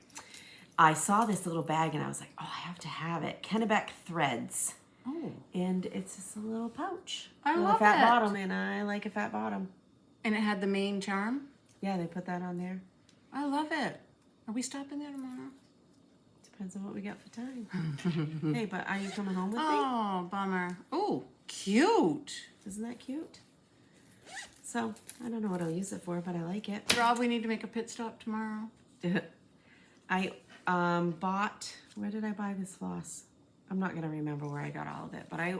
I saw this little bag and I was like, oh, I have to have it. Kennebec Threads. Oh. And it's just a little pouch. I with love a fat it. bottom, and I like a fat bottom. And it had the main charm. Yeah, they put that on there. I love it. Are we stopping there tomorrow? Depends on what we got for time. Hey, but are you coming home with me? Oh, bummer. Oh, cute. Isn't that cute? So, I don't know what I'll use it for, but I like it. Rob, we need to make a pit stop tomorrow. I bought, where did I buy this floss? I'm not going to remember where I got all of it, but I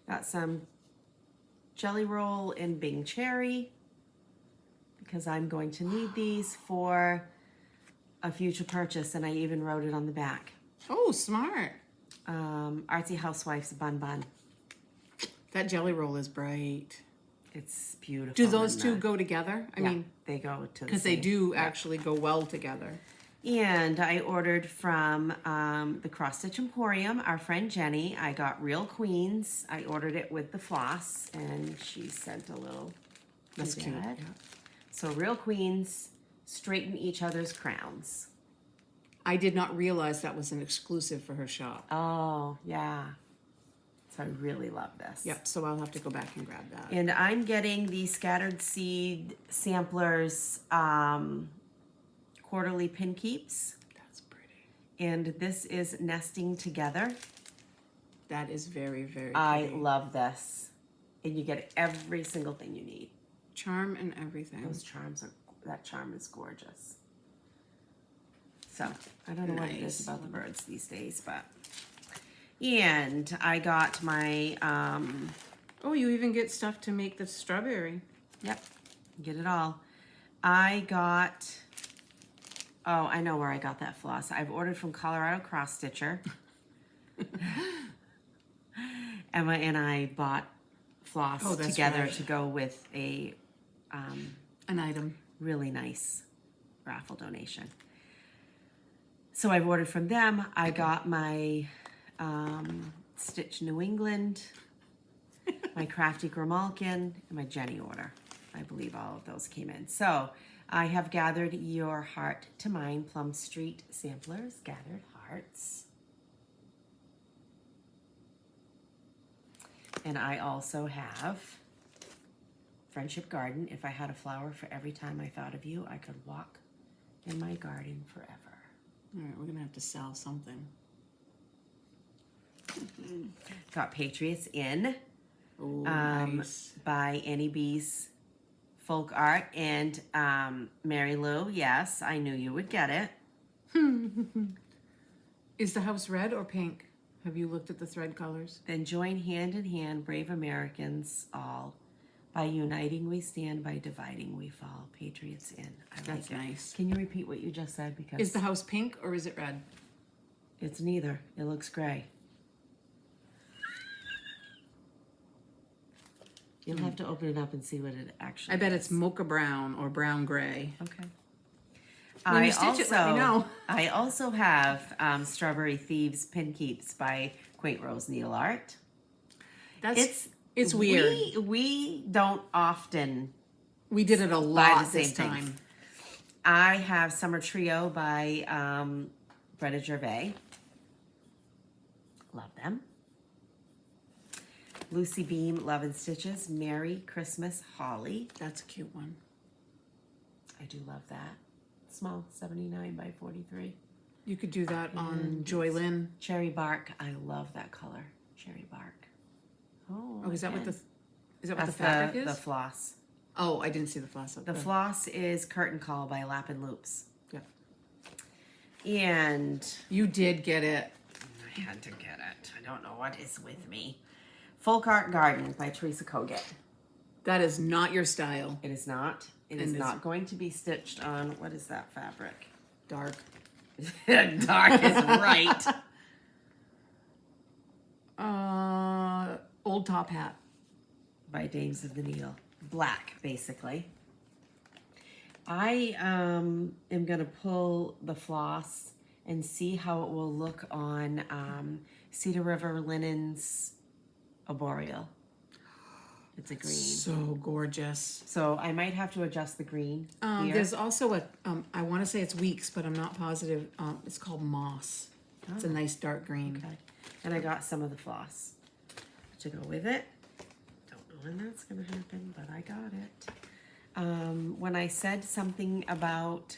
got some Jelly Roll in Bing Cherry because I'm going to need these for a future purchase, and I even wrote it on the back. Oh, smart. Artsy Housewife's Bun Bun. That jelly roll is bright. It's beautiful. Do those two go together? I mean, they go to because they do actually go well together. And I ordered from the Cross Stitch Emporium, our friend Jenny. I got Real Queens. I ordered it with the floss, and she sent a little. That's cute. Yeah. So Real Queens straighten each other's crowns. I did not realize that was an exclusive for her shop. Oh, yeah. So I really love this. Yep, so I'll have to go back and grab that. And I'm getting the Scattered Seed Samplers quarterly pin keeps. That's pretty. And this is Nesting Together. That is very, very pretty. I love this. And you get every single thing you need. Charm and everything. Those charms that charm is gorgeous. So, I don't know what it is about the birds these days, but. And I got my, oh, you even get stuff to make the strawberry. Yep, get it all. I got, oh, I know where I got that floss. I've ordered from Colorado Cross Stitcher. Emma and I bought floss together to go with a an item. Really nice raffle donation. So I've ordered from them. I got my Stitch New England, my Crafty Grimalkin, and my Jenny order. I believe all of those came in. So I have gathered your heart to mine Plum Street samplers, gathered hearts. And I also have Friendship Garden. If I had a flower for every time I thought of you, I could walk in my garden forever. All right, we're going to have to sell something. Got Patriots In Nice. by Annie B's Folk Art and Mary Lou. Yes, I knew you would get it. Is the house red or pink? Have you looked at the thread colors? Then join hand in hand, brave Americans all. By uniting we stand, by dividing we fall. Patriots In. That's nice. Can you repeat what you just said? Because Is the house pink or is it red? it's neither. It looks gray. You'll have to open it up and see what it actually I bet is. it's mocha brown or brown gray. Okay. When you stitch it, let me know. I also have Strawberry Thieves Pin Keeps by Quaint Rose Needle Art. It's weird. We don't often. We did it a buy lot the this same time. things. I have Summer Trio by Greta Gervais. Love them. Lucy Beam Love and Stitches Merry Christmas Holly. That's a cute one. I do love that. Small, 79 by 43. You could do that on Joy Lynn. Cherry Bark. I love that color. Cherry Bark. Oh, is that what the That's fabric is? the floss. Oh, I didn't see the floss up The there. floss is Curtain Call by Lap and Loops. Yep. And You did get it. I had to get it. I don't know what is with me. Folk Art Garden by Teresa Kogut. That is not your style. It is not. It is not going to be stitched on, what is that fabric? Dark. Dark is right. Old Top Hat. By Dames of the Needle. Black, basically. I am going to pull the floss and see how it will look on Cedar River Linen's Arboreal. It's a green. So gorgeous. So I might have to adjust the green here. There's also a, I want to say it's Weeks, but I'm not positive. It's called Moss. It's a nice dark green. Okay. And I got some of the floss to go with it. Don't know when that's going to happen, but I got it. When I said something about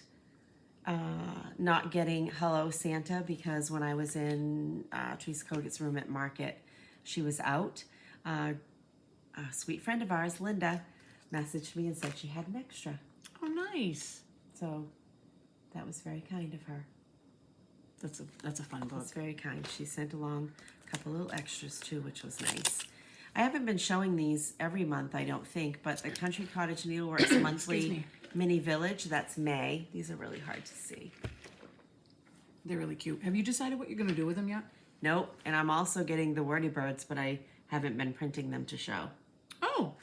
not getting Hello Santa because when I was in Teresa Kogut's room at Market, she was out. A sweet friend of ours, Linda, messaged me and said she had an extra. Oh, nice. So that was very kind of her. That's a fun book. It's very kind. She sent along a couple little extras too, which was nice. I haven't been showing these every month, I don't think, but the Country Cottage Needleworks monthly Mini Village, that's May. These are really hard to see. They're really cute. Have you decided what you're going to do with them yet? Nope, and I'm also getting the Wordy Birds, but I haven't been printing them to show. Oh,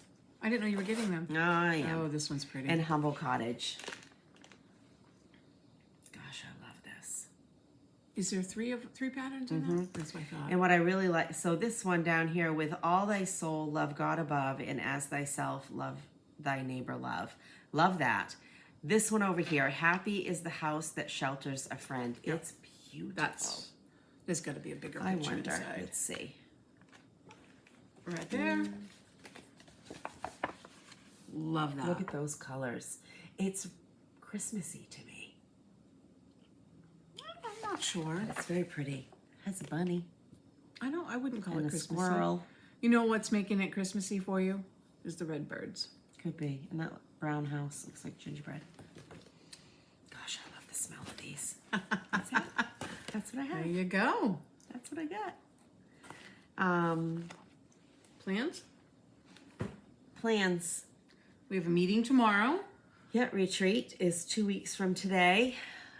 I didn't know you were getting them. No, I am. Oh, this one's pretty. And Humble Cottage. Gosh, I love this. Is there three patterns in that? That's what I thought. And what I really like, so this one down here, with all thy soul, love God above, and as thyself, love thy neighbor love. Love that. This one over here, happy is the house that shelters a friend. Yep. It's beautiful. There's got to be a bigger I picture wonder. inside. Let's see. Right there. Love that. Look at those colors. It's Christmassy to me. I'm not sure. It's very pretty. Has a bunny I wouldn't call and it a Christmassy. squirrel. You know what's making it Christmassy for you? Is the red birds. Could be. And that brown house looks like gingerbread. Gosh, I love the smell of these. That's it. That's what I There have. you go. That's what I got. Plans? Plans. We have a meeting tomorrow. Yeah, retreat is 2 weeks from today.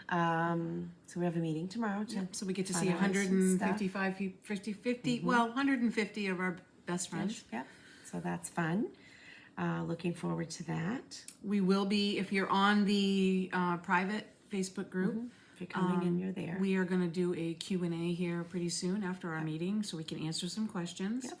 So we have a meeting tomorrow. So we get to see finalize some stuff. 155, 50, well, 150 of our best friends. Yep. So that's fun. Looking forward to that. We will be, if you're on the private Facebook group, If you're coming in, you're there. we are going to do a Q&A here pretty soon after our meeting so we can answer some questions. Yep.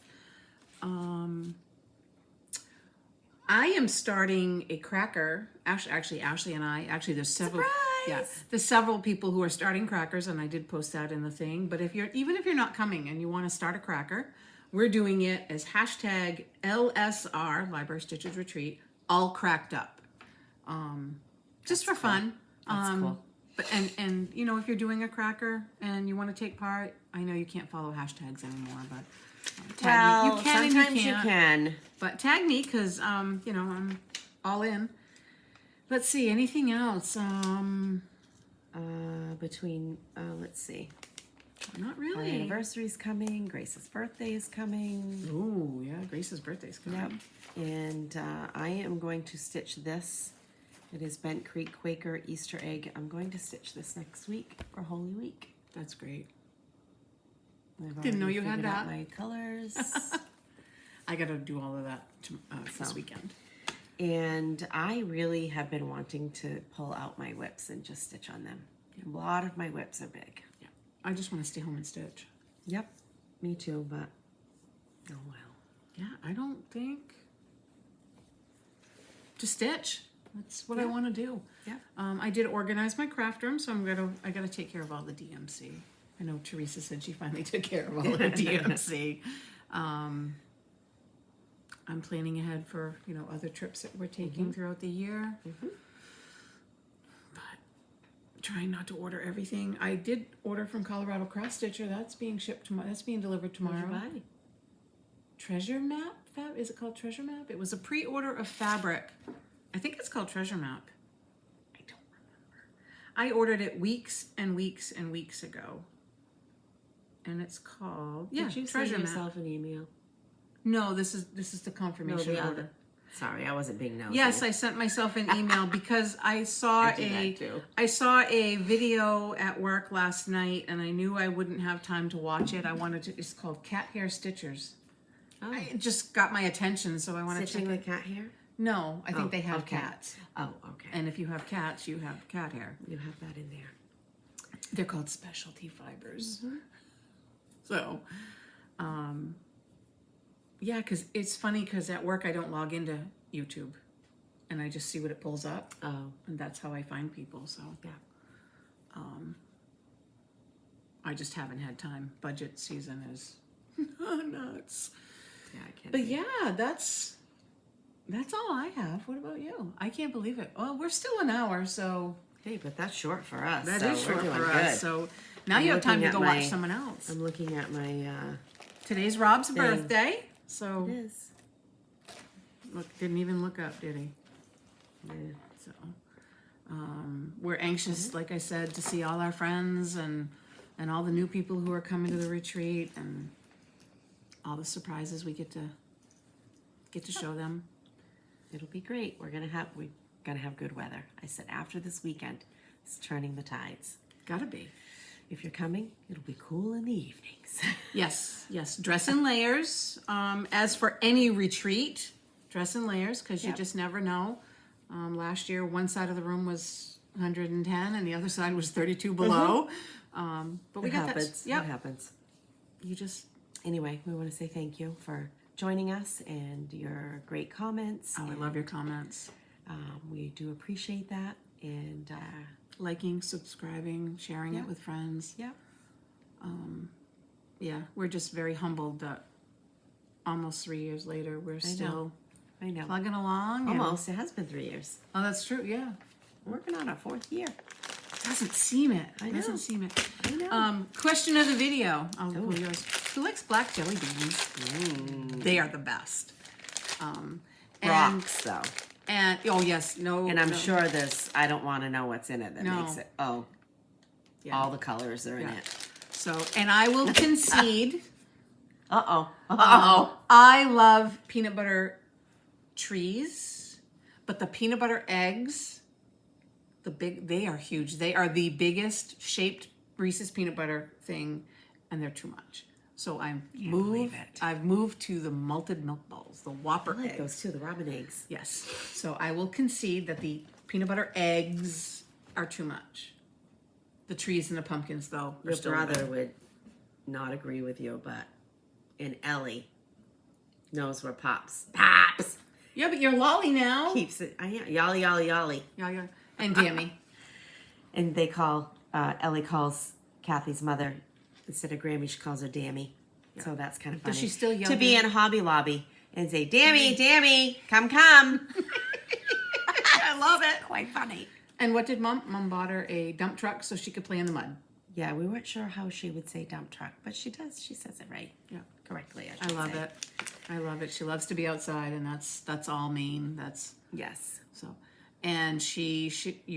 I am starting a cracker. Actually, Ashley and I. Actually, there's several. Surprise! Yeah, there's several people who are starting crackers, and I did post that in the thing. But even if you're not coming and you want to start a cracker, we're doing it as hashtag LSR Library Stitches Retreat, all cracked up, just for fun. That's cool. But and you know, if you're doing a cracker and you want to take part, I know you can't follow hashtags anymore, but tag me. You can and sometimes you you can't. can. But tag me because you know, I'm all in. Let's see, anything else? Let's see. Not Our really. anniversary's coming. Grace's birthday is coming. Ooh, yeah, Grace's birthday's coming. Yep. And I am going to stitch this. It is Bent Creek Quaker Easter egg. I'm going to stitch this next week for Holy Week. That's great. I've Didn't know already you had figured out that. my colors. I got to do all of that this So. weekend. And I really have been wanting to pull out my whips and just stitch on them. A lot of my whips are big. Yeah, I just want to stay home and stitch. Yep, me too, but oh well. Yeah, I don't think to stitch. That's what I Yeah. want to do. Yeah. I did organize my craft room, so I gotta take care of all the DMC. I know Teresa said she finally took care of all her DMC. I'm planning ahead for other trips that we're taking throughout the year. But trying not to order everything. I did order from Colorado Cross Stitcher. That's being shipped tomorrow. That's being delivered tomorrow. What'd you buy? Treasure Map? Is it called Treasure Map? It was a pre-order of fabric. I think it's called Treasure Map. I don't remember. I ordered it weeks and weeks and weeks ago. And it's called Did you Treasure send Map. yourself an email? No, this is the confirmation the order. other. Sorry, I wasn't being nosy. Yes, I sent myself an email because I saw I do that too. I saw a video at work last night and I knew I wouldn't have time to watch it. It's called Cat Hair Stitchers. Oh. It just got my attention, so I want to Stitching check with it. cat hair? No, I think Oh, they have okay. cats. Oh, okay. And if you have cats, you have cat hair. You have that in there. They're called specialty fibers. Mm-hmm. So, yeah, because it's funny because at work I don't log into YouTube and I just see what it pulls up. Oh, And that's how I find people. So, yeah. I just haven't had time. Budget season is nuts. Yeah, I can't. But yeah, that's all I have. What about you? I can't believe it. Well, we're still an hour, so Hey, but that's short for us. that so is short we're doing for good. us. So now I'm you have time to looking go at watch my- someone else. I'm looking at my, Today's Rob's Thing. birthday. So it is. didn't even look up, did he? Yeah. So we're anxious, like I said, to see all our friends and all the new people who are coming to the retreat and all the surprises we get to show them. It'll be great. We're gonna have gonna have good weather. I said after this weekend, it's turning the tides. Gotta be. If you're coming, it'll be cool in the evenings. Yes, yes. Dress in layers. As for any retreat, dress in layers because you Yep. just never know. Last year, one side of the room was 110 and the other side was 32 below. But we It got happens. that. Yep. It happens. You just. Anyway, we want to say thank you for joining us and your great comments. Oh, I love your comments. We do appreciate that. And Liking, subscribing, sharing it with friends. yeah, Yeah, we're just very humbled that almost 3 years later we're still I know. plugging along. and- Almost. It has been 3 years. Oh, that's true. Yeah. Working on our 4th year. Doesn't seem it. I know. Doesn't seem it. I know. Question of the video. I'll pull yours. Who likes black jelly beans? They are the best. And, Rocks, though. And oh yes, no. And I'm no. sure this, I don't want to know what's in it that No. makes it. Oh, Yeah. all the colors are in Yeah. it. So, and I will concede. Uh-oh. Uh-oh. I love peanut butter trees, but the peanut butter eggs, they are huge. They are the biggest shaped Reese's peanut butter thing, and they're too much. So believe it. I've moved to the malted milk balls, the Whopper I like eggs. those too, the robin eggs. Yes. So I will concede that the peanut butter eggs are too much. The trees and the pumpkins, though, are Your still brother good. would not agree with you, but and Ellie knows where Pops Yeah, but you're Lolly now. keeps it. I am yolly yolly yolly. Yeah, yeah. And Dammy. And they call Ellie calls Kathy's mother instead of Grammy, she calls her Dammy. So that's kind of funny. Does she still yell to be Dammy? in Hobby Lobby and say, Dammy, Dammy, come, come. I love it. Quite funny. And what did Mom? Mom bought her a dump truck so she could play in the mud. Yeah, we weren't sure how she would say dump truck, but she does. She says it right. Yeah. Correctly, I should love say. it. I love it. She loves to be outside, and that's all Maine. That's Yes. so. And you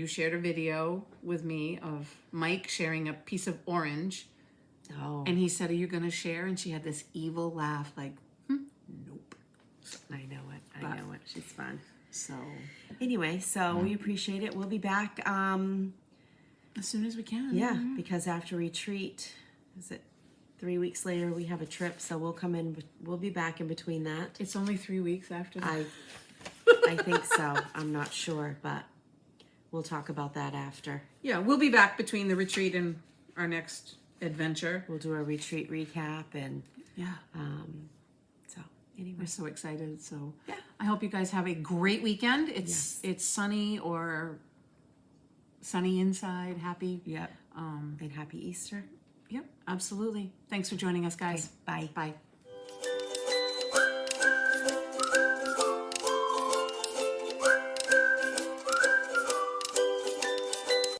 shared a video with me of Mike sharing a piece of orange, Oh, and he said, "Are you going to share?" And she had this evil laugh, like, "Nope." I know it. I know it. She's fun. So Anyway, so we appreciate it. We'll be back. as soon as we can. Yeah, because after retreat, is it 3 weeks later? We have a trip, so we'll come in. We'll be back in between that. It's only 3 weeks after that. I think so. I'm not sure, but we'll talk about that after. Yeah, we'll be back between the retreat and our next adventure. We'll do a retreat recap and Yeah. so anyway. We're so excited. So Yeah. I hope you guys have a great weekend. It's sunny or sunny inside, happy. Yep. And happy Easter. Yep, absolutely. Thanks for joining us, guys. Bye. Bye.